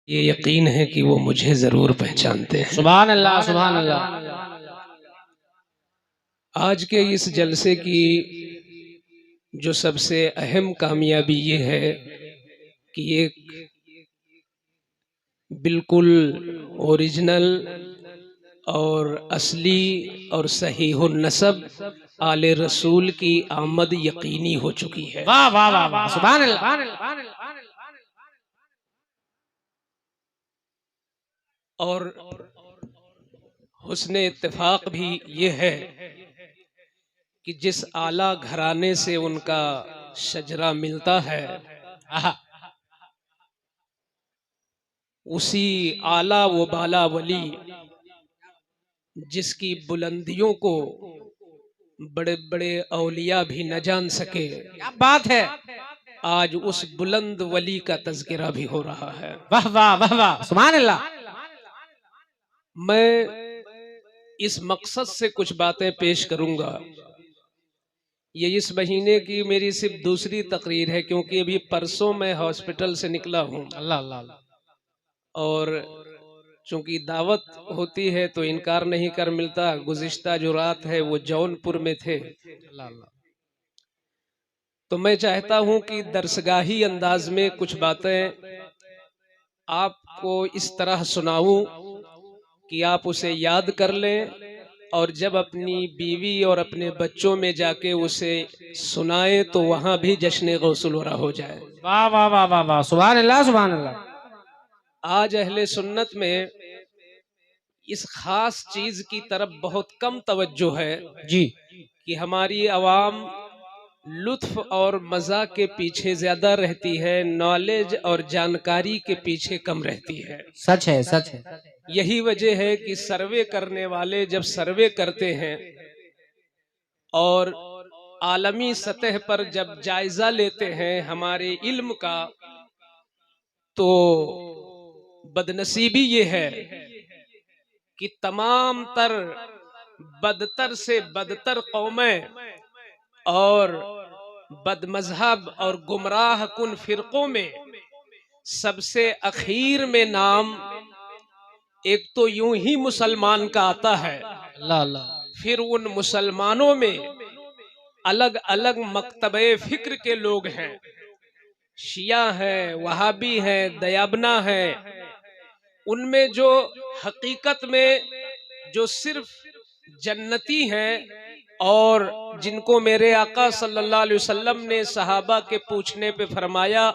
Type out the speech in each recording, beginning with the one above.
ये यकीन है कि वो मुझे जरूर पहचानते हैं। सुभान अल्लाह, सुभान अल्लाह। आज के इस जलसे की जो सबसे अहम कामयाबी ये है कि एक बिल्कुल ओरिजिनल और असली और सहीहुन नसब आले रसूल की आमद यकीनी हो चुकी है। वाह वाह वाह वाह, सुभान अल्लाह। और हुस्ने इत्तेफाक भी ये है कि जिस आला घराने से उनका शजरा मिलता है, उसी आला व बाला वली जिसकी बुलंदियों को बड़े बड़े औलिया भी न जान सके, क्या बात है। आज उस बुलंद वली का तज़किरा भी हो रहा है। वाह वाह वाह वाह, सुभान अल्लाह। मैं इस मकसद से कुछ बातें पेश करूंगा। ये इस महीने की मेरी सिर्फ दूसरी तकरीर है, क्योंकि अभी परसों मैं हॉस्पिटल से निकला हूँ। अल्लाह अल्लाह। और चूंकि दावत होती है तो इनकार नहीं कर मिलता। गुज़िश्ता जो रात है वो जौनपुर में थे, अल्लाह अल्लाह। तो मैं चाहता हूं कि दरसगाही अंदाज में कुछ बातें आपको इस तरह सुनाऊं कि आप उसे याद कर लें, और जब अपनी बीवी और अपने बच्चों में जाके उसे सुनाएं तो वहां भी जश्न गौसुल वरा हो जाए। वाह वाह वाह वाह वाह, सुभान अल्लाह, सुभान अल्लाह। आज अहले सुन्नत में इस खास चीज की तरफ बहुत कम तवज्जो है जी। कि हमारी आवाम लुत्फ और मजा के पीछे ज्यादा रहती है, नॉलेज और जानकारी के पीछे कम रहती है। सच है, सच है। यही वजह है कि सर्वे करने वाले जब सर्वे करते हैं और आलमी सतह पर जब जायजा लेते हैं हमारे इल्म का, तो बदनसीबी ये है कि तमाम तर बदतर से बदतर कौमें और बदमजहब और गुमराह कुन फिरकों में सबसे अखीर में नाम एक तो यूं ही मुसलमान का आता है, अल्लाह अल्लाह। फिर उन मुसलमानों में अलग अलग मकतबे फिक्र के लोग हैं। शिया है, वहाबी है, दयाबना है। उनमें जो हकीकत में जो सिर्फ जन्नती हैं और जिनको मेरे आका सल्लल्लाहु अलैहि वसल्लम ने सहाबा के पूछने पे फरमाया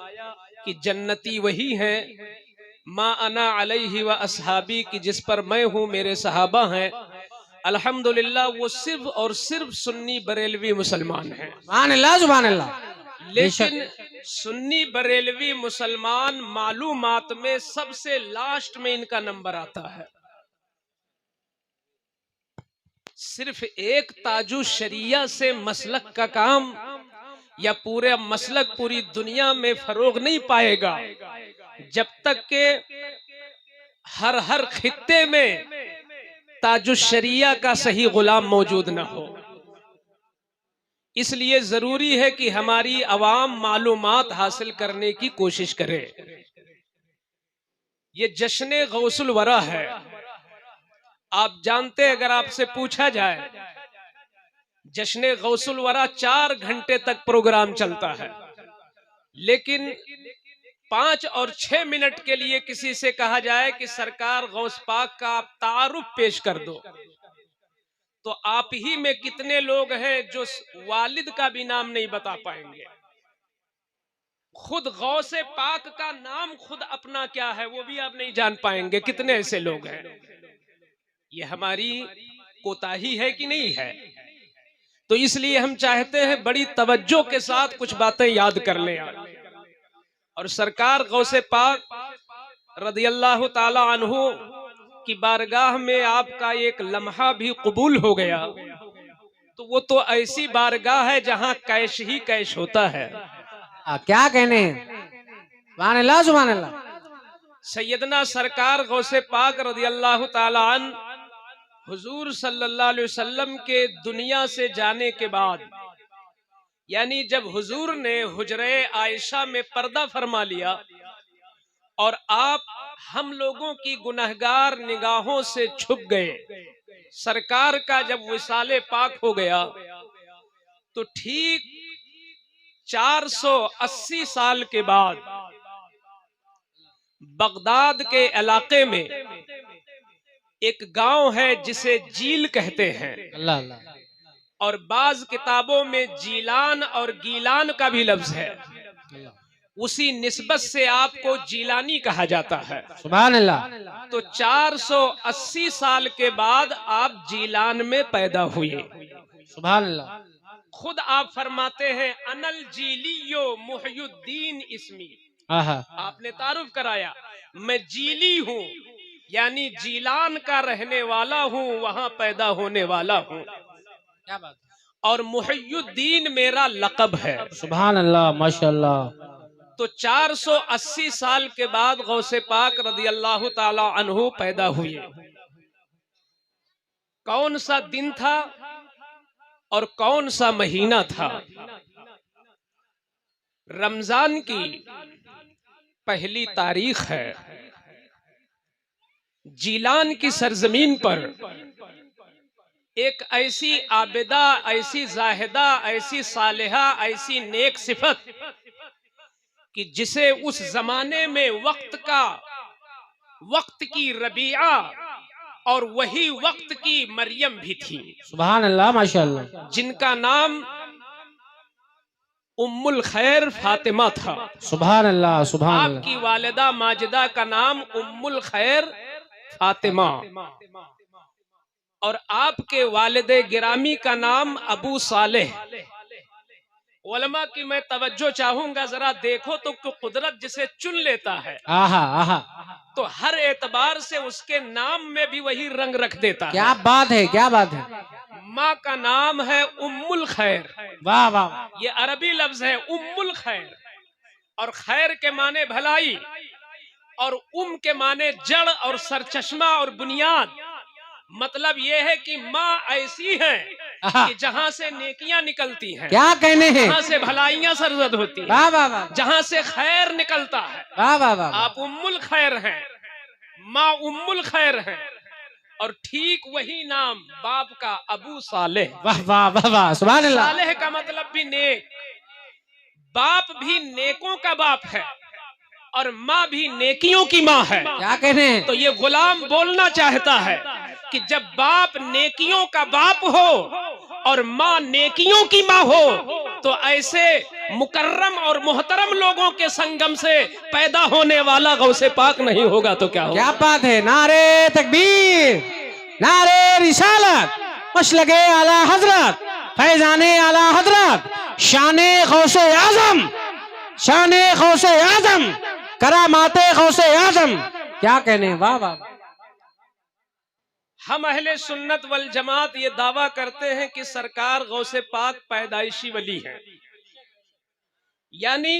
कि जन्नती वही हैं मा अना अलैहि व असहाबी, की जिस पर मैं हूँ मेरे सहाबा हैं। अल्हम्दुलिल्लाह वो सिर्फ और सिर्फ सुन्नी बरेलवी मुसलमान हैं। सुभान अल्लाह, सुभान अल्लाह। लेकिन सुन्नी बरेलवी मुसलमान मालूमात में सबसे लास्ट में इनका नंबर आता है। सिर्फ एक ताजु शरिया से मसलक का काम या पूरे मसलक पूरी दुनिया में फरोग नहीं पाएगा जब तक के हर खित्ते में ताजु शरिया का सही गुलाम मौजूद ना हो। इसलिए जरूरी है कि हमारी अवाम मालूमात हासिल करने की कोशिश करे। ये जश्न गौसुल वरा है। आप जानते, अगर आपसे पूछा जाए, जश्न गौसुल वरा 4 घंटे तक प्रोग्राम चलता है, लेकिन 5 और 6 मिनट के लिए किसी से कहा जाए कि सरकार गौस पाक का आप तारुफ पेश कर दो, तो आप ही में कितने लोग हैं जो वालिद का भी नाम नहीं बता पाएंगे। खुद गौसे पाक का नाम खुद अपना क्या है वो भी आप नहीं जान पाएंगे। कितने ऐसे लोग हैं। ये हमारी कोताही है कि नहीं है? तो इसलिए हम चाहते हैं बड़ी तवज्जो के साथ कुछ बातें याद कर लें। और सरकार गौसे पाक रदियल्लाहु ताला अन्हु की बारगाह में आपका एक लम्हा भी कबूल हो गया, तो वो तो ऐसी बारगाह है जहां कैश ही कैश होता है। क्या कहने हैं। सुभान अल्लाह, सुभान अल्लाह। सैयदना सरकार गौसे पाक रदियल्लाहु ताला अन्हु हुजूर सल्लल्लाहु अलैहि वसल्लम के दुनिया से जाने के बाद, यानी जब हुजूर ने हुजरे आयशा में पर्दा फरमा लिया और आप हम लोगों की गुनहगार निगाहों से छुप गए। सरकार का जब विसाले पाक हो गया तो ठीक 480 साल के बाद बगदाद के इलाके में एक गांव है जिसे जील कहते हैं, अल्लाह अल्लाह, और बाज किताबों में जीलान और गीलान का भी लफ्ज है। उसी निस्बत से आपको जीलानी कहा जाता है। सुभान अल्लाह। तो 480 साल के बाद आप जीलान में पैदा हुए। सुभान अल्लाह। खुद आप फरमाते हैं अनल जीलियो मुहयुद्दीन इस्मी। आहा, आपने तारुफ कराया, मैं जीली हूँ यानी जीलान का रहने वाला हूँ, वहां पैदा होने वाला हूँ। क्या बात, और मुहयुद्दीन मेरा लक़ब है। सुभान अल्लाह, माशाअल्लाह। तो 480 साल के बाद गौसे पाक रदी अल्लाह ताला अन्हु पैदा हुए। कौन सा दिन था और कौन सा महीना था? रमजान की पहली तारीख है। जीलान की सरजमीन पर एक ऐसी आबिदा, ऐसी जाहिदा, ऐसी सालिहा, ऐसी नेक सिफत कि जिसे उस जमाने में वक्त की रबिया और वही वक्त की मरियम भी थी। सुभान अल्लाह, माशाअल्लाह। जिनका नाम उम्मुल खैर फातिमा था। सुभान अल्लाह, सुभान अल्लाह। आपकी वालिदा माजिदा का नाम उम्मुल खैर फातिमा और आपके वालिदे गिरामी का नाम अबू सालेह। उलमा की मैं तवज्जो चाहूंगा, जरा देखो तो कुदरत जिसे चुन लेता है, आहा आहा, तो हर एतबार से उसके नाम में भी वही रंग रख देता है। क्या बात है, क्या बात है। माँ का नाम है उम्मुल खैर। वाह वाह, ये अरबी लफ्ज है उम्मुल खैर, और खैर के माने भलाई, और के माने जड़ और सरचश्मा और बुनियाद। मतलब ये है कि माँ ऐसी है कि जहाँ से नेकियां निकलती हैं, क्या कहने हैं, जहाँ से भलाइयां सरजद होती हैं, वाह वाह वाह, जहाँ से खैर निकलता है। वाह वाह वाह। आप उम्मुल खैर हैं, माँ उम्मुल खैर हैं। और ठीक वही नाम बाप का अबू सालेह। वाह वाह वाह वाह, सुभान अल्लाह। सालेह का मतलब भी नेक, बाप भी नेकों का बाप है और माँ भी नेकियों की माँ है। क्या कहने हैं, तो ये गुलाम बोलना चाहता है कि जब बाप नेकियों का बाप हो और माँ नेकियों की माँ हो, तो ऐसे मुकर्रम और मोहतरम लोगों के संगम से पैदा होने वाला गौसे पाक नहीं होगा तो क्या होगा? क्या बात है। नारे तकबीर, नारे रिसालत, मसलके आला हजरत, फैजाने आला हजरत, शाने गौसे आजम, शाने गौसे आजम, करामाते गौसे आजम। क्या कहने, वाह वाह। हम अहले सुन्नत वल जमात ये दावा करते हैं कि सरकार गौसे पाक पैदाइशी वली है। यानी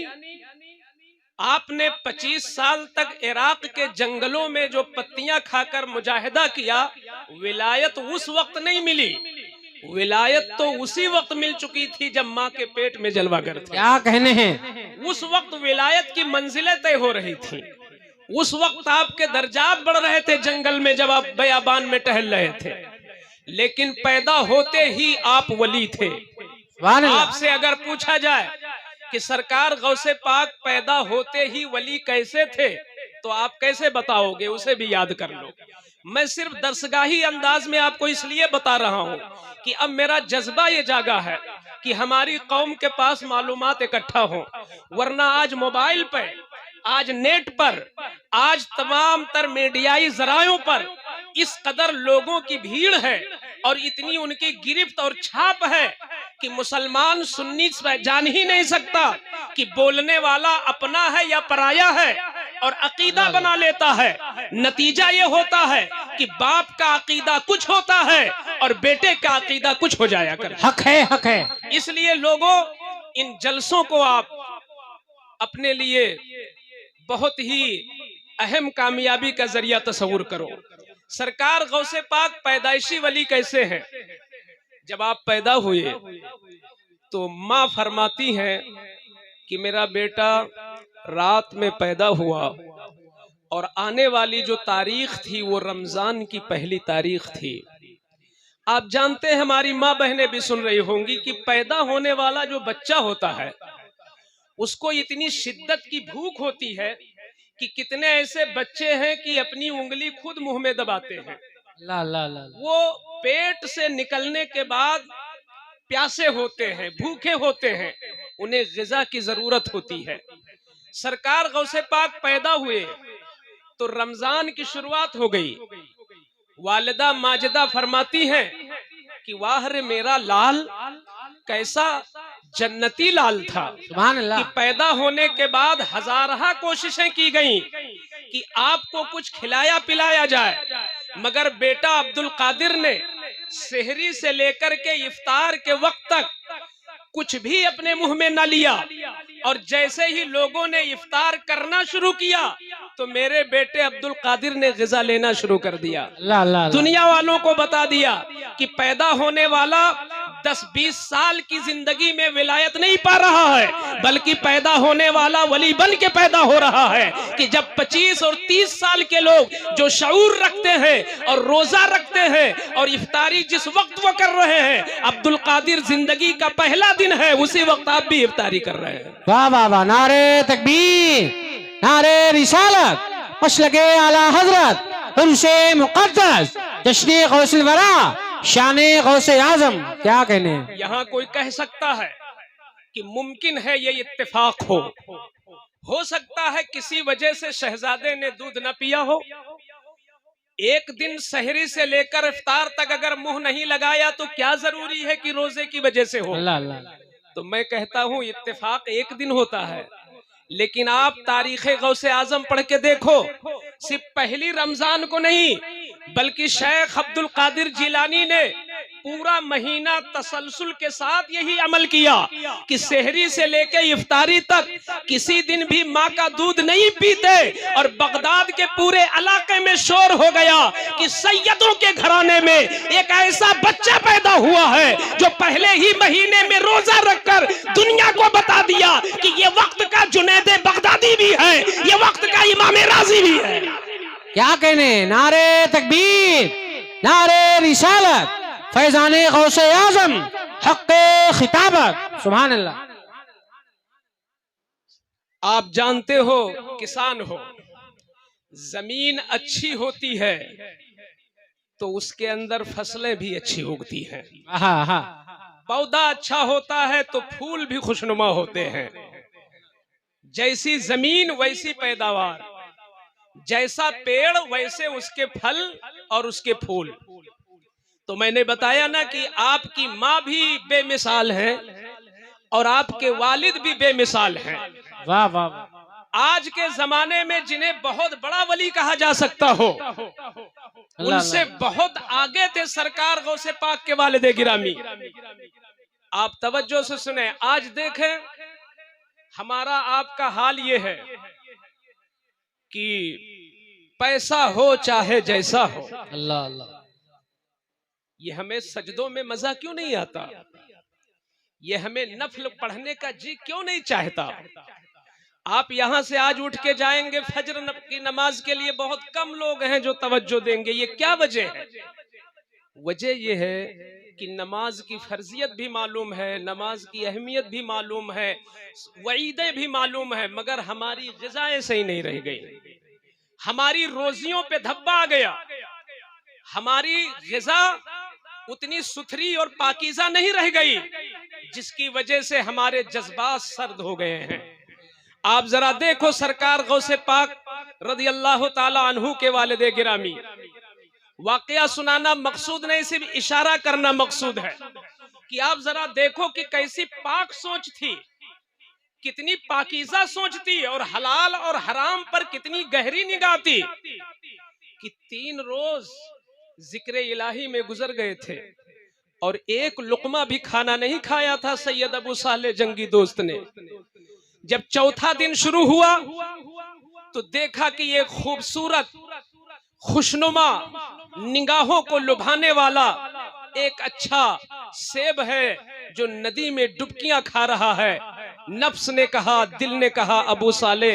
आपने 25 साल तक इराक के जंगलों में जो पत्तियां खाकर मुजाहिदा किया, विलायत उस वक्त नहीं मिली, विलायत तो उसी वक्त मिल चुकी थी जब माँ के पेट में जलवागर थे। क्या कहने हैं, उस वक्त विलायत की मंजिलें तय हो रही थी। उस वक्त आपके दर्जात बढ़ रहे थे जंगल में जब आप बयाबान में टहल रहे थे, लेकिन पैदा होते ही आप वली थे। आपसे अगर पूछा जाए कि सरकार गौसे पाक पैदा होते ही वली कैसे थे, तो आप कैसे बताओगे? उसे भी याद कर लो। मैं सिर्फ दरसगाही अंदाज में आपको इसलिए बता रहा हूँ कि अब मेरा जज्बा ये जागा है कि हमारी कौम के पास मालूमात इकट्ठा हो, वरना आज मोबाइल पर, आज नेट पर, आज तमाम तर मीडियाई जरायों पर इस कदर लोगों की भीड़ है और इतनी उनकी गिरफ्त और छाप है कि मुसलमान सुन्नी जान ही नहीं सकता कि बोलने वाला अपना है या पराया है, और अकीदा बना लेता है। नतीजा ये होता है कि बाप का अकीदा कुछ होता है और बेटे का अकीदा कुछ हो जाया कर। हक है, हक है। इसलिए लोगों, इन जलसों को आप अपने लिए बहुत ही अहम कामयाबी का जरिया तस्वुर करो। सरकार गौसे पाक पैदाइशी वली कैसे हैं? जब आप पैदा हुए तो माँ फरमाती हैं कि मेरा बेटा रात में पैदा हुआ और आने वाली जो तारीख थी वो रमजान की पहली तारीख थी। आप जानते हैं, हमारी माँ बहनें भी सुन रही होंगी कि पैदा होने वाला जो बच्चा होता है उसको इतनी शिद्दत की भूख होती है कि कितने ऐसे बच्चे हैं कि अपनी उंगली खुद मुंह में दबाते हैं। ला ला ला वो पेट से निकलने के बाद प्यासे होते हैं, भूखे होते हैं, उन्हें ग़िज़ा की जरूरत होती है। सरकार गौसे पाक पैदा हुए तो रमजान की शुरुआत हो गई। वालिदा माजिदा फरमाती हैं कि वाह रे मेरा लाल, कैसा जन्नती लाल था सुभान अल्लाह। कि पैदा होने के बाद हजारहा कोशिशें की गईं कि आपको कुछ खिलाया पिलाया जाए, मगर बेटा अब्दुल कादिर ने सेहरी से लेकर के इफ्तार के वक्त तक कुछ भी अपने मुंह में न लिया। और जैसे ही लोगों ने इफ्तार करना शुरू किया तो मेरे बेटे अब्दुल कादिर ने ग़िज़ा लेना शुरू कर दिया। ला ला ला। दुनिया वालों को बता दिया कि पैदा होने वाला 10-20 साल की जिंदगी में विलायत नहीं पा रहा है, बल्कि पैदा होने वाला वली बन के पैदा हो रहा है कि जब 25 और 30 साल के लोग जो शऊर रखते हैं और रोजा रखते हैं और इफ्तारी जिस वक्त वो कर रहे हैं, अब्दुल कादिर जिंदगी का पहला दिन है, उसी वक्त आप भी इफ्तारी कर रहे हैं। वाह वाह वाह, नारे तकबीर, नारे रिसालत, मसलके आला हजरत, उर्से मुक़द्दस, जश्ने गौसुल वरा, शाने गौसे आजम। क्या कहने हैं? यहाँ कोई कह सकता है कि मुमकिन है ये इत्तेफाक हो सकता है किसी वजह से शहजादे ने दूध न पिया हो, एक दिन सहरी से लेकर इफ्तार तक अगर मुंह नहीं लगाया तो क्या जरूरी है कि रोजे की वजह से हो। अल्लाह अल्लाह। तो मैं कहता हूँ इत्तेफाक एक दिन होता है, लेकिन आप तारीखे गौसे आजम पढ़ के देखो, सिर्फ पहली रमजान को नहीं बल्कि शेख अब्दुल कादिर जिलानी ने पूरा महीना तसलसल के साथ यही अमल किया कि सेहरी से लेके इफ्तारी तक किसी दिन भी माँ का दूध नहीं पीते। और बगदाद के पूरे इलाके में शोर हो गया कि सैयदों के घराने में एक ऐसा बच्चा पैदा हुआ है जो पहले ही महीने में रोजा रखकर दुनिया को बता दिया कि ये वक्त का जुनैद बगदादी भी है, ये वक्त का इमाम राजी भी है। क्या कहने? नारे तकबीर, नारे रिसालत, फैजाने गौसे आजम, हक़्क़े खिताबत। सुभान अल्लाह। आप जानते हो, किसान हो, जमीन अच्छी होती है तो उसके अंदर फसलें भी अच्छी उगती हैं। पौधा अच्छा होता है तो फूल भी खुशनुमा होते हैं। जैसी जमीन वैसी पैदावार, जैसा पेड़ वैसे उसके फल और उसके फूल। तो मैंने बताया ना कि आपकी माँ भी बेमिसाल है और आपके वालिद भी बेमिसाल हैं। वाह वाह। आज के जमाने में जिन्हें बहुत बड़ा वली कहा जा सकता हो, उनसे बहुत आगे थे सरकार गौसे पाक के वालिदे गिरामी। आप तवज्जो से सुने, आज देखें हमारा आपका हाल ये है कि पैसा हो चाहे जैसा हो, अल्लाह अल्लाह, ये हमें सजदों में मजा क्यों नहीं आता, ये हमें नफल पढ़ने का जी क्यों नहीं चाहता। आप यहां से आज उठ के जाएंगे फजर की नमाज के लिए, बहुत कम लोग हैं जो तवज्जो देंगे। ये क्या वजह है? वजह ये है कि नमाज की फर्जियत भी मालूम है, नमाज की अहमियत भी मालूम है, वईदें भी मालूम है, मगर हमारी ग़िज़ाएं सही नहीं रह गई, हमारी रोजियों पे धब्बा आ गया, हमारी ग़िज़ा उतनी सुथरी और पाकीज़ा नहीं रह गई, जिसकी वजह से हमारे जज्बात सर्द हो गए हैं। आप जरा देखो, सरकार गौसे पाक रज़ी अल्लाह ताला अन्हु के वालिदे गिरामी, वाकया सुनाना मकसूद नहीं, सिर्फ इशारा करना मकसूद है कि आप जरा देखो कि कैसी पाक सोच थी, कितनी पाकीज़ा सोच थी और हलाल और हराम पर कितनी गहरी निगाह थी कि 3 रोज जिक्र इलाही में गुजर गए थे और एक लुकमा भी खाना नहीं खाया था सैयद अबू साले जंगी दोस्त ने। जब चौथा दिन शुरू हुआ तो देखा कि ये खूबसूरत, खुशनुमा, निगाहों को लुभाने वाला एक अच्छा सेब है जो नदी में डुबकियां खा रहा है। नफ्स ने कहा, दिल ने कहा, अबू साले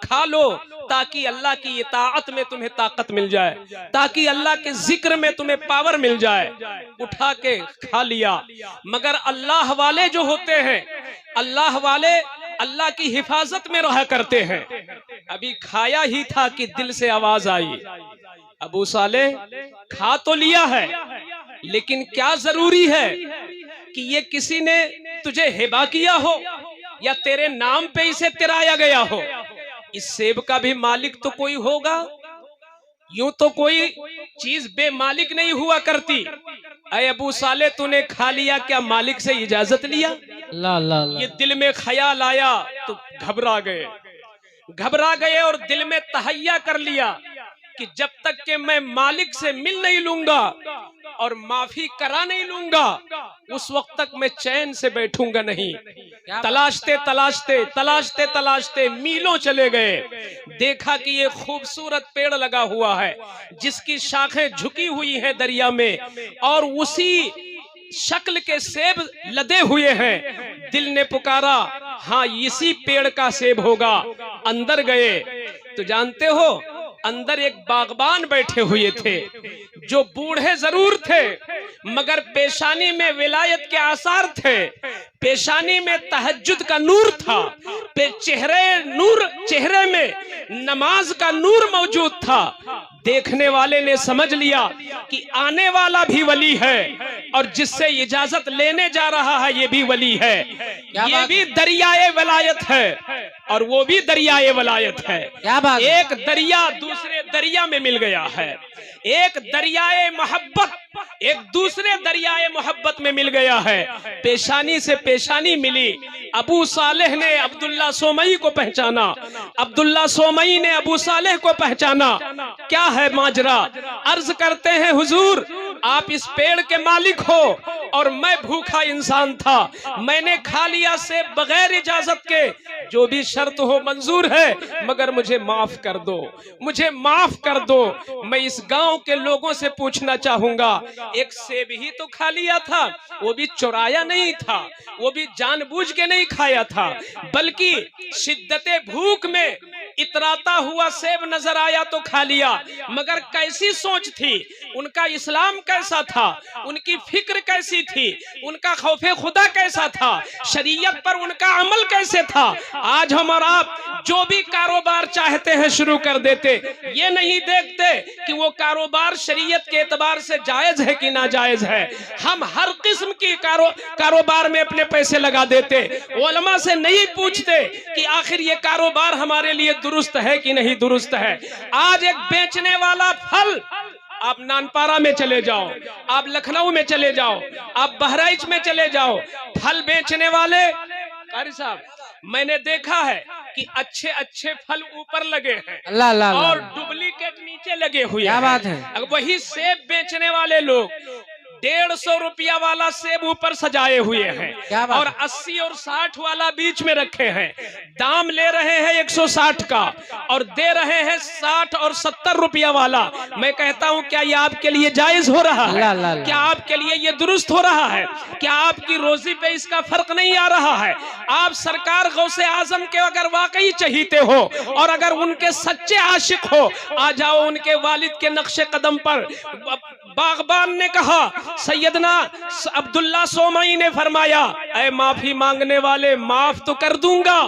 खा लो ताकि अल्लाह की इताअत में तुम्हें ताकत मिल जाए, ताकि अल्लाह के जिक्र में तुम्हें पावर मिल जाए। उठा के खा लिया। मगर अल्लाह वाले जो होते हैं, अल्लाह वाले अल्लाह की हिफाजत में रहा करते हैं। अभी खाया ही था कि दिल से आवाज आई, अबू साले खा तो लिया है, लेकिन क्या जरूरी है कि ये किसी ने तुझे हिबा किया हो या तेरे नाम पे इसे तिराया गया हो? इस सेब का भी मालिक तो कोई होगा, यूं तो कोई चीज बेमालिक नहीं हुआ करती। अरे अबू साले तूने खा लिया, क्या मालिक से इजाजत लिया? ला ला ला। ये दिल में ख्याल आया तो घबरा गए और दिल में तहैया कर लिया कि जब तक कि मैं मालिक से मिल नहीं लूंगा और माफी करा नहीं लूंगा, उस वक्त तक मैं चैन से बैठूंगा नहीं। तलाशते मीलों चले गए। देखा कि ये खूबसूरत पेड़ लगा हुआ है जिसकी शाखें झुकी हुई हैं दरिया में, और उसी शक्ल के सेब लदे हुए हैं। दिल ने पुकारा, हाँ इसी पेड़ का सेब होगा। अंदर गए तो जानते हो अंदर एक बागबान बैठे हुए थे जो बूढ़े जरूर थे मगर पेशानी में विलायत के आसार थे, पेशानी में तहज्जुद का नूर था, चेहरे में नमाज का नूर मौजूद था। देखने वाले ने समझ लिया कि आने वाला भी वली है और जिससे इजाजत लेने जा रहा है ये भी वली है, ये भी दरियाए वलायत है और वो भी दरियाए वलायत है। क्या बात? एक दरिया दूसरे दरिया में मिल गया है, एक दरियाए मोहब्बत एक दूसरे दरियाए मोहब्बत में मिल गया है। पेशानी से पेशानी मिली। अबू सालेह ने अब्दुल्ला सोमई को पहचाना, अब्दुल्ला सोमई ने अबू सालेह को पहचाना। क्या है माजरा? अर्ज करते हैं हुजूर आप इस पेड़ के मालिक हो और मैं भूखा इंसान था, मैंने खा लिया से बगैर इजाजत के, जो भी शर्त हो मंजूर है मगर मुझे माफ कर दो, मुझे माफ कर दो। मैं इस गांव के लोगों से पूछना चाहूंगा, एक सेब ही तो खा लिया था, वो भी चुराया नहीं था, वो भी जानबूझ के नहीं खाया था, बल्कि शिद्दते भूख में इतराता हुआ सेब नजर आया तो खा लिया। मगर कैसी सोच थी उनका, इस्लाम कैसा था, उनकी फिक्र कैसी थी, उनका खौफे खुदा कैसा था, शरीयत पर उनका अमल कैसे था। आज हम और आप जो भी कारोबार चाहते हैं शुरू कर देते, ये नहीं देखते कि वो कारोबार शरीयत के एतबार से जायज है कि नाजायज है। हम हर किस्म की कारोबार में अपने पैसे लगा देते, उलमा से नहीं पूछते कि आखिर ये कारोबार हमारे लिए दुरुस्त है कि नहीं दुरुस्त है। आज एक बेचने वाला फल, आप नानपारा में चले जाओ, आप लखनऊ में चले जाओ, आप बहराइच में चले जाओ, फल बेचने वाले कारी साहब मैंने देखा है कि अच्छे अच्छे फल ऊपर लगे हैं अल्लाह अल्लाह और डुप्लीकेट नीचे लगे हुए हैं। क्या बात है? अब वही सेब बेचने वाले लोग 150 रुपया वाला सेब ऊपर सजाए हुए हैं और 80 और 60 वाला बीच में रखे हैं। दाम ले रहे हैं 160 का और दे रहे हैं 60 और 70 रुपया वाला। मैं कहता हूं क्या ये आपके लिए जायज हो रहा है? क्या आपके लिए ये दुरुस्त हो रहा है? क्या आपकी रोजी पे इसका फर्क नहीं आ रहा है? आप सरकार गौसे आजम के अगर वाकई चहीते हो और अगर उनके सच्चे आशिक हो, आ जाओ उनके वालिद के नक्शे कदम पर। बागबान ने कहा, सैयदना अब्दुल्ला सोमई ने फरमाया, ऐ माफी मांगने वाले माफ तो कर दूंगा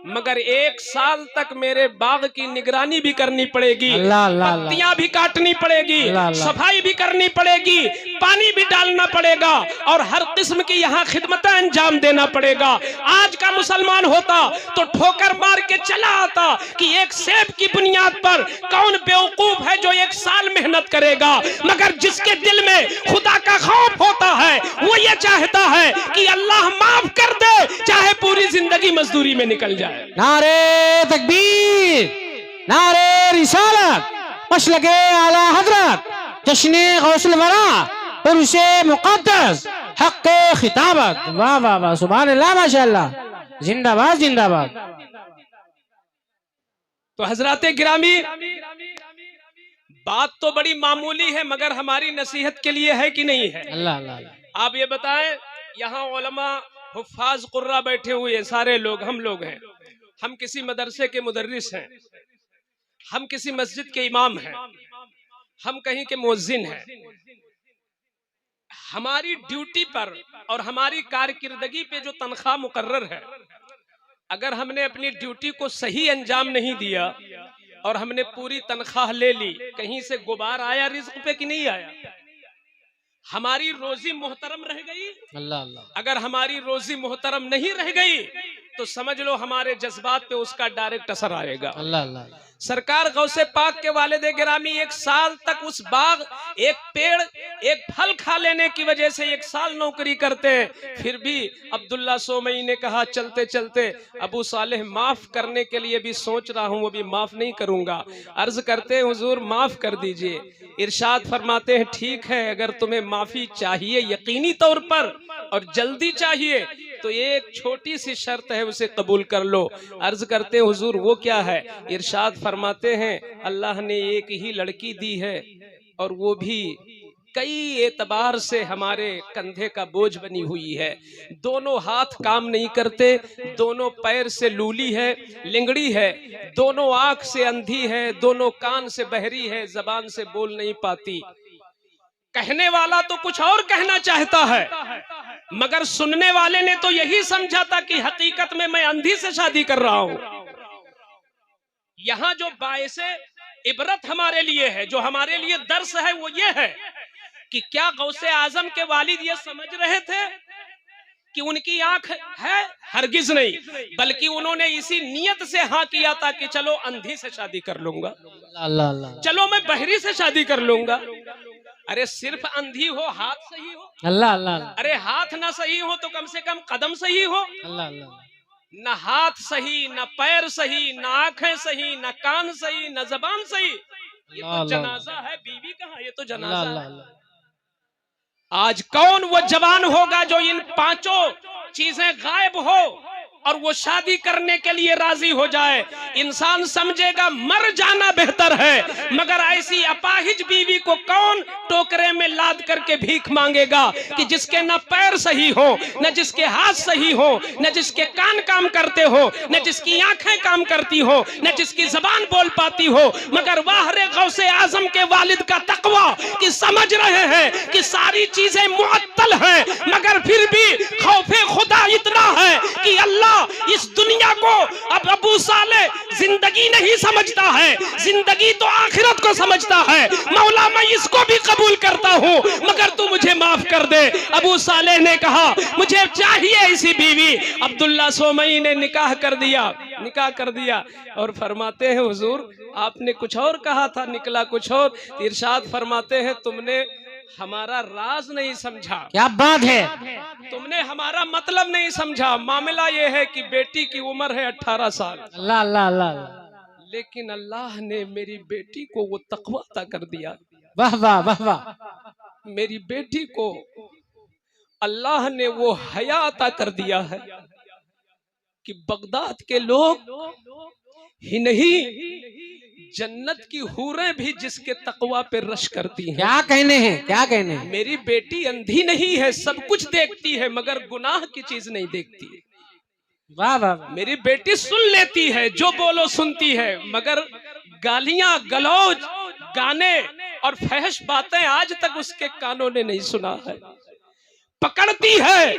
मगर 1 साल तक मेरे बाग की निगरानी भी करनी पड़ेगी, पत्तियां भी काटनी पड़ेगी, सफाई भी करनी पड़ेगी, पानी भी डालना पड़ेगा और हर किस्म की यहाँ खिदमतें अंजाम देना पड़ेगा। आज का मुसलमान होता तो ठोकर मार के चला आता कि एक सेब की बुनियाद पर कौन बेवकूफ है जो 1 साल मेहनत करेगा, मगर जिसके दिल में खुदा का खौफ होता है वो ये चाहता है कि अल्लाह माफ कर दे चाहे पूरी जिंदगी मजदूरी में निकल जाए। नारे तकबीर, नारे रिसालत, मसलके आला हजरत, जश्ने गौसुल वरा, उर्से मुक़द्दस, हक़्क़े खिताबत। वाह वाह वाह, सुभान अल्लाह, माशाअल्लाह, जिंदाबाद जिंदाबाद। तो हजराते गिरामी, बात तो बड़ी मामूली है मगर हमारी नसीहत के लिए है कि नहीं है? अल्लाह अल्लाह। आप ये बताएं, यहाँ उलमा हुफ्फाज कुर्रा बैठे हुए सारे लोग हम लोग हैं, हम किसी मदरसे के मुदर्रिस हैं, हम किसी मस्जिद के इमाम हैं, हम कहीं के मुअज्जिन हैं। हमारी ड्यूटी पर और हमारी कारकिर्दगी पे जो तनख्वाह मुकर्रर है, अगर हमने अपनी ड्यूटी को सही अंजाम नहीं दिया और हमने पूरी तनख्वाह ले ली, कहीं से गुबार आया रिज़्क़ पे कि नहीं आया? हमारी रोजी मुहतरम रह गई। अल्लाह अल्लाह। अगर हमारी रोजी मुहतरम नहीं रह गई तो समझ लो हमारे जज्बात पे उसका डायरेक्ट असर आएगा। अल्लाह अल्लाह। सरकार गौसे पाक के वालिदे गिरामी 1 साल तक उस बाग, एक पेड़, एक फल खा लेने की वजह से 1 साल नौकरी करते हैं। फिर भी अब्दुल्ला सोमई ने कहा चलते चलते अबू सालेह माफ करने के लिए भी सोच रहा हूं, अभी माफ नहीं करूंगा। अर्ज करते हैं हुजूर माफ कर दीजिए। इरशाद फरमाते हैं ठीक है, अगर तुम्हें माफी चाहिए यकीनी तौर पर और जल्दी चाहिए तो एक छोटी सी शर्त है, उसे कबूल कर लो। अर्ज करते हैं हुजूर वो क्या है? इरशाद फरमाते हैं अल्लाह ने एक ही लड़की दी है और वो भी कई एतबार से हमारे कंधे का बोझ बनी हुई है। दोनों हाथ काम नहीं करते, दोनों पैर से लूली है, लिंगड़ी है, दोनों आंख से अंधी है, दोनों कान से बहरी है, जबान से बोल नहीं पाती। कहने वाला तो कुछ और कहना चाहता है, मगर सुनने वाले ने तो यही समझा था कि हकीकत में मैं अंधी से शादी कर रहा हूं। यहां जो बायसे इबरत हमारे लिए है, जो हमारे लिए दर्स है, वो ये है कि क्या गौसे आजम के वालिद ये समझ रहे थे कि उनकी आंख है? हरगिज नहीं, बल्कि उन्होंने इसी नियत से हाँ किया था कि चलो अंधी से शादी कर लूंगा, अल्लाह अल्लाह। चलो मैं बहरी से शादी कर लूंगा। अरे सिर्फ अंधी हो, हाथ सही हो, अल्लाह अल्लाह। अरे हाथ ना सही हो तो कम से कम कदम सही हो। अल्लाह अल्लाह। न हाथ सही, न पैर सही, न आंखें सही, न कान सही, न जबान सही। ये तो जनाजा है, बीवी कहाँ? ये तो जनाजा है। आज कौन वो जवान होगा जो इन 5 चीजें गायब हो और वो शादी करने के लिए राजी हो जाए? इंसान समझेगा मर जाना बेहतर है, मगर ऐसी अपाहिज बीवी को कौन टोकरे में लाद करके भीख मांगेगा कि जिसके न पैर सही हो, न जिसके हाथ सही हो, न जिसके कान काम करते हो, न जिसकी आंखें काम करती हो, न जिसकी जबान बोल पाती हो। मगर वाहरे गौसे आजम के वालिद का तकवा कि समझ रहे हैं कि सारी चीजें मुअत्तल हैं, मगर फिर भी खौफे खुदा इतना है कि अल्लाह इस दुनिया को अब अबू साले जिंदगी नहीं समझता है, जिंदगी तो आखिरत को समझता है। मौला मैं इसको भी कबूल करता हूँ, मगर तू मुझे माफ कर दे। अबू साले ने कहा मुझे चाहिए ऐसी बीवी। अब्दुल्ला सोमई ने निकाह कर दिया और फरमाते हैं हुजूर आपने कुछ और कहा था, निकला कुछ और। इरशाद फरमाते हैं तुमने हमारा राज नहीं समझा। क्या बात है? तुमने हमारा मतलब नहीं समझा। मामला यह है कि बेटी की उम्र है 18 साल। अल्लाह अल्लाह अल्लाह। लेकिन अल्लाह ने मेरी बेटी को वो तकवा अता कर दिया। वाह वाह वाह वाह। मेरी बेटी को अल्लाह ने वो हया अता कर दिया है कि बगदाद के लोग ही नहीं, जन्नत की हूरें भी जिसके तकवा पे रश करती हैं। क्या कहने हैं, क्या कहने हैं? मेरी बेटी अंधी नहीं है, सब कुछ देखती है, मगर गुनाह की चीज नहीं देखती। वाह वाह। मेरी बेटी सुन लेती है, जो बोलो सुनती है, मगर गालियां, गलौज, गाने और फहश बातें आज तक उसके कानों ने नहीं सुना है। पकड़ती है,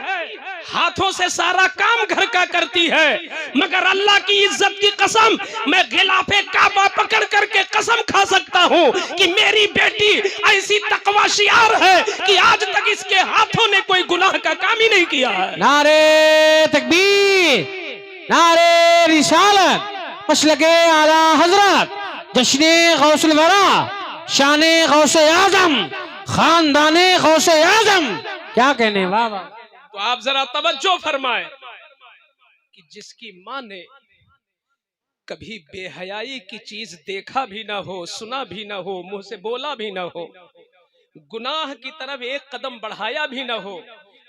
हाथों से सारा काम घर का करती है, मगर अल्लाह की इज्जत की कसम मैं गिलाफे काबा पकड़ करके कसम खा सकता हूँ कि मेरी बेटी ऐसी तकवाशियार है कि आज तक इसके हाथों ने कोई गुनाह का काम ही नहीं किया है। नारे तकबीर, नारे रिसालत, मसलके आला हजरत, जश्ने गौसुल वरा, शाने गौसे आजम, खानदाने गौसे आजम। क्या कहने? वाह वाह। तो आप जरा तवज्जो फरमाए कि जिसकी माँ ने कभी बेहयाई की चीज देखा भी ना हो, सुना भी ना हो, मुंह से बोला भी ना हो, गुनाह की तरफ एक कदम बढ़ाया भी ना हो,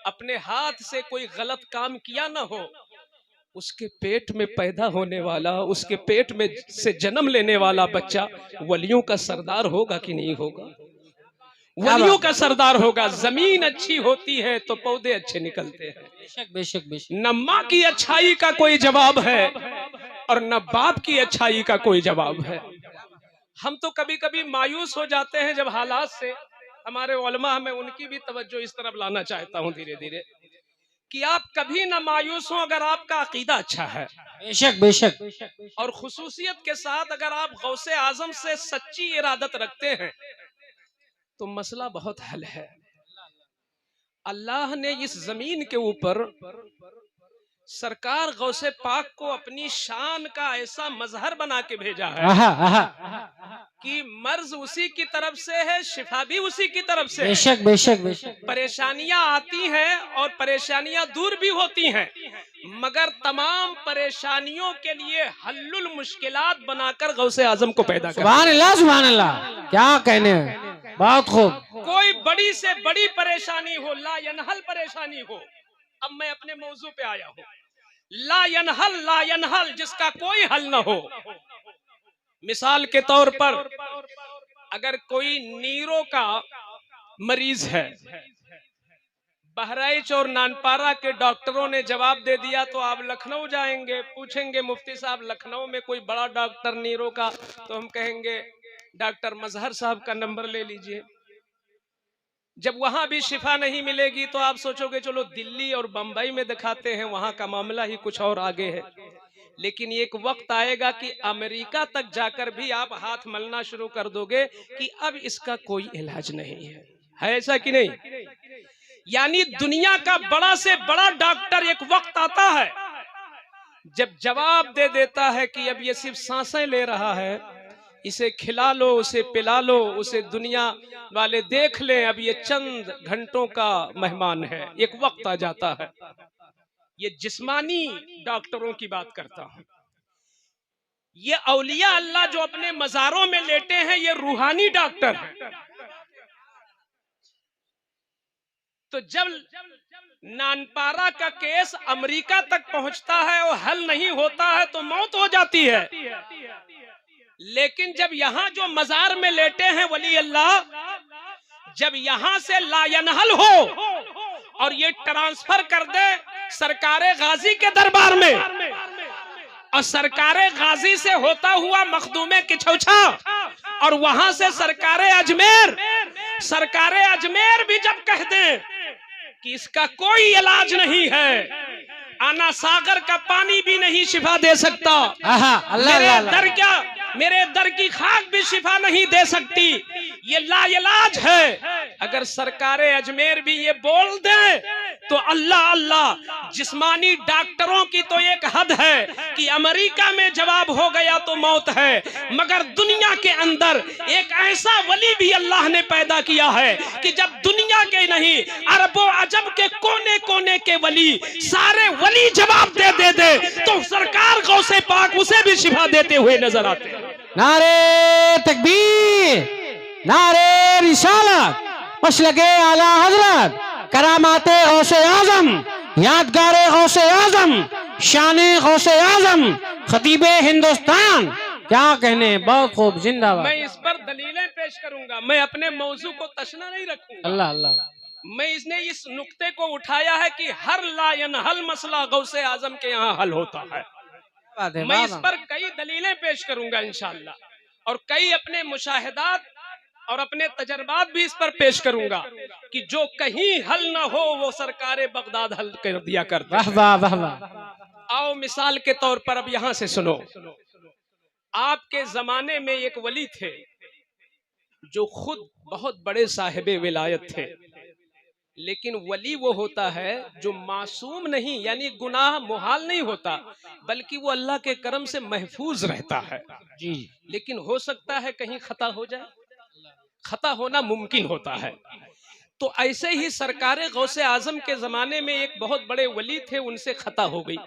अपने हाथ से कोई गलत काम किया ना हो, उसके पेट में पैदा होने वाला, उसके पेट में से जन्म लेने वाला बच्चा वलियों का सरदार होगा कि नहीं होगा? वलियों का सरदार होगा। जमीन अच्छी होती है तो पौधे अच्छे निकलते हैं। बेशक बेशक बेशक। न माँ की अच्छाई का कोई जवाब है, और न बाप की अच्छाई का कोई जवाब है। हम तो कभी कभी मायूस हो जाते हैं जब हालात से, हमारे उलमा, मैं उनकी भी तवज्जो इस तरफ लाना चाहता हूं धीरे धीरे, कि आप कभी ना मायूस हो अगर आपका अकीदा अच्छा है, बेशक बेशक। और खुसूसियत के साथ अगर आप गौसे आजम से सच्ची इरादत रखते हैं तो मसला बहुत हल है। अल्लाह ने इस जमीन के ऊपर सरकार गौसे पाक को अपनी शान का ऐसा मजहर बना के भेजा है कि मर्ज उसी की तरफ से है, शिफा भी उसी की तरफ से है। बेशक बेशक बेशक। परेशानियां आती हैं और परेशानियां दूर भी होती हैं, मगर तमाम परेशानियों के लिए हल्लुल मुश्किलात बनाकर गौसे आजम को पैदा कर। सुभान अल्लाह, क्या कहने हैं, बहुत खूब। कोई बड़ी से बड़ी परेशानी हो, ला यनहल परेशानी हो, अब मैं अपने मौजू पे आया हूँ, ला यनहल जिसका कोई हल न हो। मिसाल के तौर पर अगर कोई नीरो का मरीज है, बहराइच और नानपारा के डॉक्टरों ने जवाब दे दिया तो आप लखनऊ जाएंगे, पूछेंगे मुफ्ती साहब लखनऊ में कोई बड़ा डॉक्टर नीरो का, तो हम कहेंगे डॉक्टर मजहर साहब का नंबर ले लीजिए। जब वहां भी शिफा नहीं मिलेगी तो आप सोचोगे चलो दिल्ली और बंबई में दिखाते हैं, वहां का मामला ही कुछ और आगे है। लेकिन एक वक्त आएगा कि अमेरिका तक जाकर भी आप हाथ मलना शुरू कर दोगे कि अब इसका कोई इलाज नहीं है ऐसा कि नहीं? यानी दुनिया का बड़ा से बड़ा डॉक्टर एक वक्त आता है जब जवाब दे देता है कि अब ये सिर्फ सांसें ले रहा है, इसे खिला लो, उसे पिला लो, उसे दुनिया वाले देख लें, अब ये चंद घंटों का मेहमान है। एक वक्त आ जाता है। ये जिस्मानी डॉक्टरों की बात करता हूं। ये औलिया अल्लाह जो अपने मजारों में लेटे हैं, ये रूहानी डॉक्टर हैं। तो जब नानपारा का केस अमेरिका तक पहुंचता है और हल नहीं होता है तो मौत हो जाती है। लेकिन जब यहाँ जो मजार में लेटे हैं वली अल्लाह, जब यहाँ से लायनहल हो और ये ट्रांसफर कर दे सरकारे गाजी के दरबार में, और सरकारे गाजी से होता हुआ मखदूमे किछौछा, और वहां से सरकारे अजमेर भी जब कह दे कि इसका कोई इलाज नहीं है, आना सागर का पानी भी नहीं शिफा दे सकता, मेरे दर की खाक भी शिफा नहीं दे सकती, ये लाइलाज है। अगर सरकारे अजमेर भी ये बोल दे तो अल्लाह अल्लाह, जिस्मानी डॉक्टरों की तो एक हद है कि अमेरिका में जवाब हो गया तो मौत है, मगर दुनिया के अंदर एक ऐसा वली भी अल्लाह ने पैदा किया है कि जब दुनिया के नहीं अरबों अजब के कोने कोने के वली, सारे वली जवाब दे तो सरकार गौसे पाक उसे भी शिफा देते हुए नजर आते हैं। नारे तकबीर, नारे रिसालत, मसलके आला हजरत, करामाते गौसे आजम, यादगारे गौसे आजम, शाने गौसे आजम, खतीबे हिंदुस्तान, क्या कहने, बहुत खूब, जिंदाबाद। मैं इस पर दलीलें पेश करूंगा, मैं अपने मौजू को तशना नहीं रखूंगा। अल्लाह अल्लाह। मैं इसने इस नुक्ते को उठाया है कि हर लायनहल मसला गौसे आजम के यहाँ हल होता है। मैं इस पर कई दलीलें पेश करूंगा इंशाअल्लाह, और कई अपने मुशाहिदात और अपने तजर्बात भी इस पर पेश करूंगा कि जो कहीं हल न हो वो सरकारे बगदाद हल कर दिया करते हैं। वाह वाह वाह। आओ मिसाल के तौर पर अब यहां से सुनो। आपके जमाने में एक वली थे जो खुद बहुत बड़े साहिबे विलायत थे, लेकिन वली वो होता है जो मासूम नहीं, यानी गुनाह मुहाल नहीं होता, बल्कि वो अल्लाह के करम से महफूज रहता है जी। लेकिन हो सकता है कहीं खता हो जाए, खता होना मुमकिन होता है। तो ऐसे ही सरकारे गौसे आजम के जमाने में एक बहुत बड़े वली थे, उनसे खता हो गई।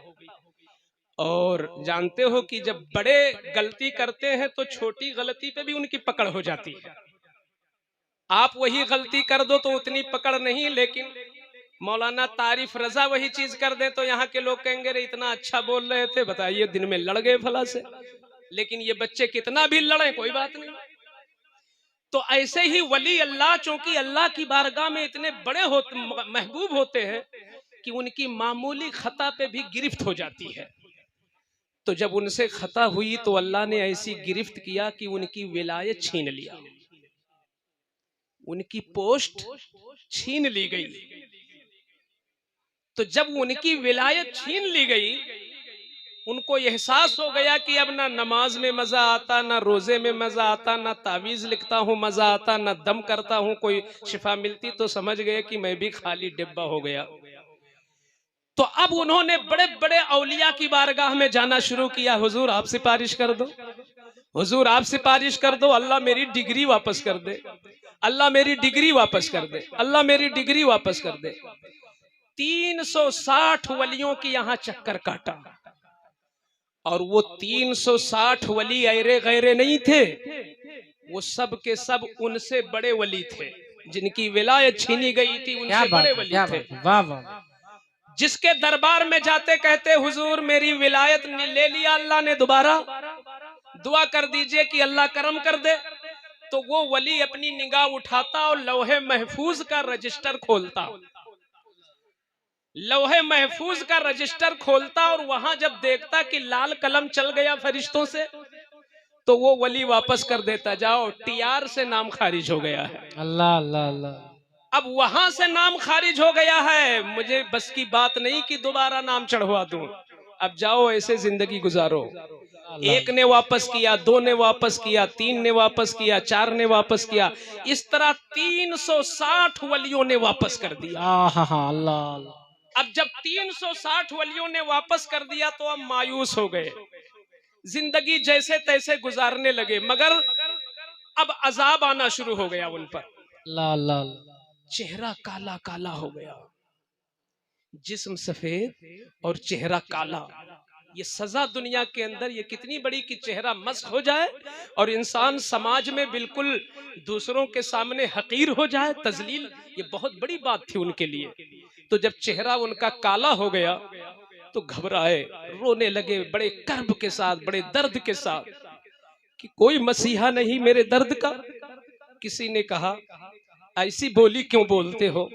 और जानते हो कि जब बड़े गलती करते हैं तो छोटी गलती पे भी उनकी पकड़ हो जाती है। आप वही गलती कर दो तो उतनी पकड़ नहीं, लेकिन मौलाना तारिफ रजा वही चीज कर दे तो यहाँ के लोग कहेंगे रे इतना अच्छा बोल रहे थे, बताइए दिन में लड़ गए फला से। लेकिन ये बच्चे कितना भी लड़े कोई बात नहीं। तो ऐसे ही वली अल्लाह चूंकि अल्लाह की बारगाह में इतने बड़े होते, महबूब होते हैं कि उनकी मामूली खता पे भी गिरफ्त हो जाती है। तो जब उनसे खता हुई तो अल्लाह ने ऐसी गिरफ्त किया कि उनकी विलायत छीन लिया, उनकी पोस्ट छीन ली गई। तो जब उनकी विलायत छीन ली गई, उनको एहसास हो गया कि अब ना नमाज में मजा आता, ना रोजे में मजा आता, ना तावीज लिखता हूं मजा आता, ना दम करता हूं कोई शिफा मिलती। तो समझ गए कि मैं भी खाली डिब्बा हो गया। तो अब उन्होंने बड़े बड़े औलिया की बारगाह में जाना शुरू किया, हुजूर आप सिफारिश कर दो, हुजूर आप सिफारिश कर दो, अल्लाह मेरी डिग्री वापस कर दे, अल्लाह मेरी डिग्री वापस कर दे, अल्लाह मेरी डिग्री वापस कर दे। 360 वलियों की यहां चक्कर काटा, और वो 360 वली ऐरे गैरे नहीं थे, वो सब के सब उनसे बड़े वली थे, जिनकी विलायत छीनी गई थी उनसे बड़े वली थे। वाह वाह। जिसके दरबार में जाते कहते हुजूर मेरी विलायत ले लिया अल्लाह ने दोबारा, दुआ कर दीजिए कि अल्लाह करम कर दे। तो वो वली अपनी निगाह उठाता और लौहे महफूज का रजिस्टर खोलता, लौहे महफूज का रजिस्टर खोलता, और वहां जब देखता कि लाल कलम चल गया फरिश्तों से, तो वो वली वापस कर देता, जाओ टीआर से नाम खारिज हो गया है। अल्लाह अल्लाह अल्लाह। अब वहां से नाम खारिज हो गया है, मुझे बस की बात नहीं कि दोबारा नाम चढ़वा दूं, अब जाओ ऐसे जिंदगी गुजारो। एक ने वापस किया, दो ने वापस किया, तीन ने वापस किया, चार ने वापस किया, इस तरह 360 वलियों ने वापस कर दिया। अल्लाह। अब जब 360 वलियों ने वापस कर दिया तो अब मायूस हो गए, जिंदगी जैसे तैसे गुजारने लगे, मगर अब अजाब आना शुरू हो गया उन पर। अल्लाह अल्लाह। चेहरा काला काला हो गया, जिस्म सफेद और चेहरा काला। ये सजा दुनिया के अंदर ये कितनी बड़ी कि चेहरा मस्त हो जाए और इंसान समाज में बिल्कुल दूसरों के सामने हकीर हो जाए, तजलील, ये बहुत बड़ी बात थी उनके लिए। तो जब चेहरा उनका काला हो गया तो घबराए, रोने लगे बड़े कर्ब के साथ, बड़े दर्द के साथ कि कोई मसीहा नहीं मेरे दर्द का। किसी ने कहा ऐसी बोली क्यों बोलते हो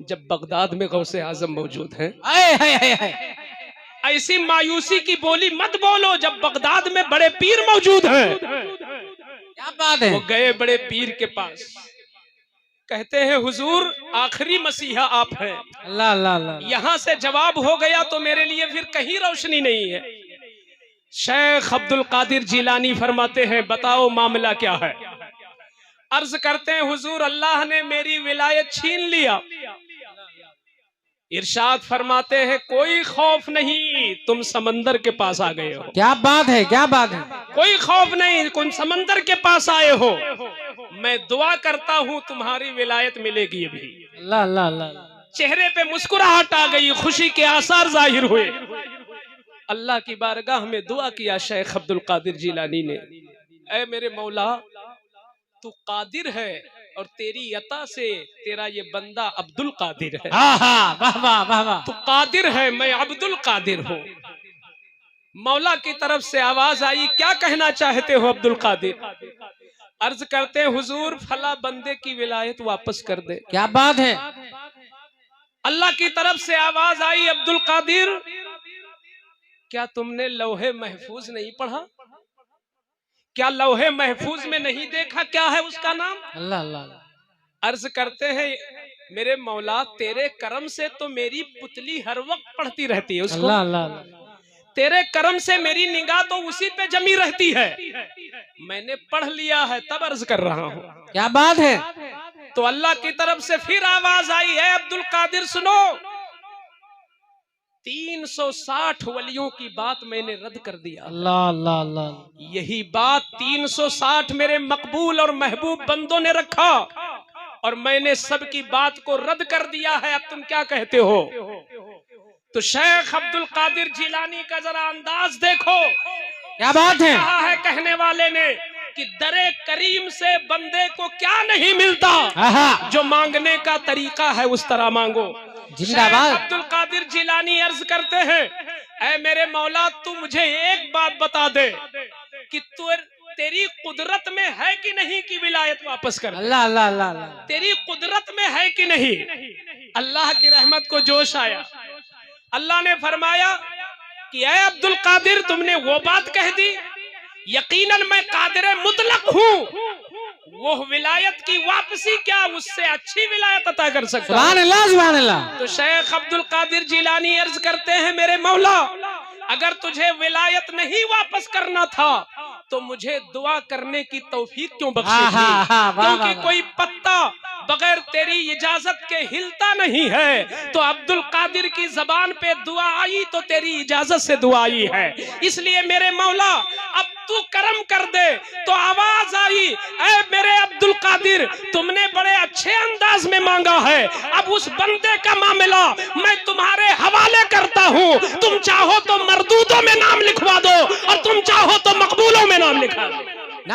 जब बगदाद में गौसे आजम मौजूद हैं? ऐसी मायूसी की बोली मत बोलो जब बगदाद में बड़े पीर मौजूद हैं। क्या बात है। वो गए बड़े पीर के पास, कहते हैं हुजूर आखिरी मसीहा आप हैं। अल्लाह अल्लाह अल्लाह। यहां से जवाब हो गया तो मेरे लिए फिर कहीं रोशनी नहीं है। शेख अब्दुल कादिर जिलानी फरमाते हैं बताओ मामला क्या है। अर्ज करते हैं हुजूर अल्लाह ने मेरी विलायत छीन लिया। इरशाद फरमाते हैं कोई खौफ नहीं, तुम समंदर के पास आ गए हो। क्या बात है, क्या बात है। कोई खौफ नहीं, तुम समंदर के पास आए हो। मैं दुआ करता हूँ तुम्हारी विलायत मिलेगी अभी। अल्लाह अल्लाह अल्लाह। चेहरे पे मुस्कुराहट आ गई, खुशी के आसार जाहिर हुए। अल्लाह की बारगाह में दुआ किया शेख अब्दुल कादिर जिलानी ने, ऐ मेरे मौला तू कादिर है और तेरी अता से तेरा ये बंदा अब्दुल कादिर है। वाह वाह वाह वाह। तू कादिर है, मैं अब्दुल कादिर हूँ। मौला की तरफ से आवाज आई, क्या कहना चाहते हो अब्दुल कादिर? अर्ज करते हैं हुजूर फला बंदे की विलायत वापस कर दे। क्या बात है। अल्लाह की तरफ से आवाज आई, अब्दुल कादिर क्या तुमने लौहे महफूज नहीं पढ़ा? क्या लौहे महफूज में नहीं देखा क्या है उसका नाम? अल्लाह अल्लाह। अर्ज करते हैं मेरे मौला तेरे करम से तो मेरी पुतली हर वक्त पढ़ती रहती है उसको। अल्लाह अल्लाह। तेरे करम से मेरी निगाह तो उसी पे जमी रहती है। मैंने पढ़ लिया है तब अर्ज कर रहा हूँ। क्या बात है। तो अल्लाह की तरफ से फिर आवाज आई है, अब्दुल कादिर सुनो, 360 वलियों की बात मैंने रद्द कर दिया। अल्लाह अल्लाह अल्लाह। यही बात 360 मेरे मकबूल और महबूब बंदों ने रखा और मैंने सबकी बात को रद्द कर दिया है। अब तुम क्या कहते हो? तो शेख अब्दुल कादिर जिलानी का जरा अंदाज देखो। क्या बात है। कहा है कहने वाले ने कि दरे करीम से बंदे को क्या नहीं मिलता, जो मांगने का तरीका है उस तरह मांगो। जिंदाबाद। अब्दुल कादिर जिलानी अर्ज करते हैं, ऐ मेरे मौला तू मुझे एक बात बता दे कि तेरी कुदरत में है कि नहीं कि विलायत वापस कर। अल्लाह अल्लाह अल्लाह। तेरी कुदरत में है कि नहीं? अल्लाह की रहमत को जोश आया। अल्लाह ने फरमाया कि ऐ अब्दुल कादिर, तुमने वो बात कह दी, यकीनन मैं कादिर मुतलक हूँ, वो विलायत की वापसी क्या उससे अच्छी विलायत अता कर सकता है। सुभान अल्लाह, सुभान अल्लाह। तो शेख अब्दुल कादिर जिलानी अर्ज करते हैं, मेरे मौला, अगर तुझे विलायत नहीं वापस करना था तो मुझे दुआ करने की तौफीक क्यों बख्शी थी? क्योंकि कोई पत्ता बगैर तेरी इजाजत के हिलता नहीं है। तो अब्दुल कादिर की जबान पे दुआ आई तो तेरी इजाजत से दुआ आई है। इसलिए मेरे मौला, अब तू करम कर दे। तो आवाज आई, ऐ मेरे अब्दुल कादिर, तुमने बड़े अच्छे अंदाज में मांगा है, अब उस बंदे का मामला मैं तुम्हारे हवाले करता हूँ। तुम चाहो तो मरदूदों में नाम लिखवा दो और तुम चाहो तो मकबूलों में नाम लिखा दो।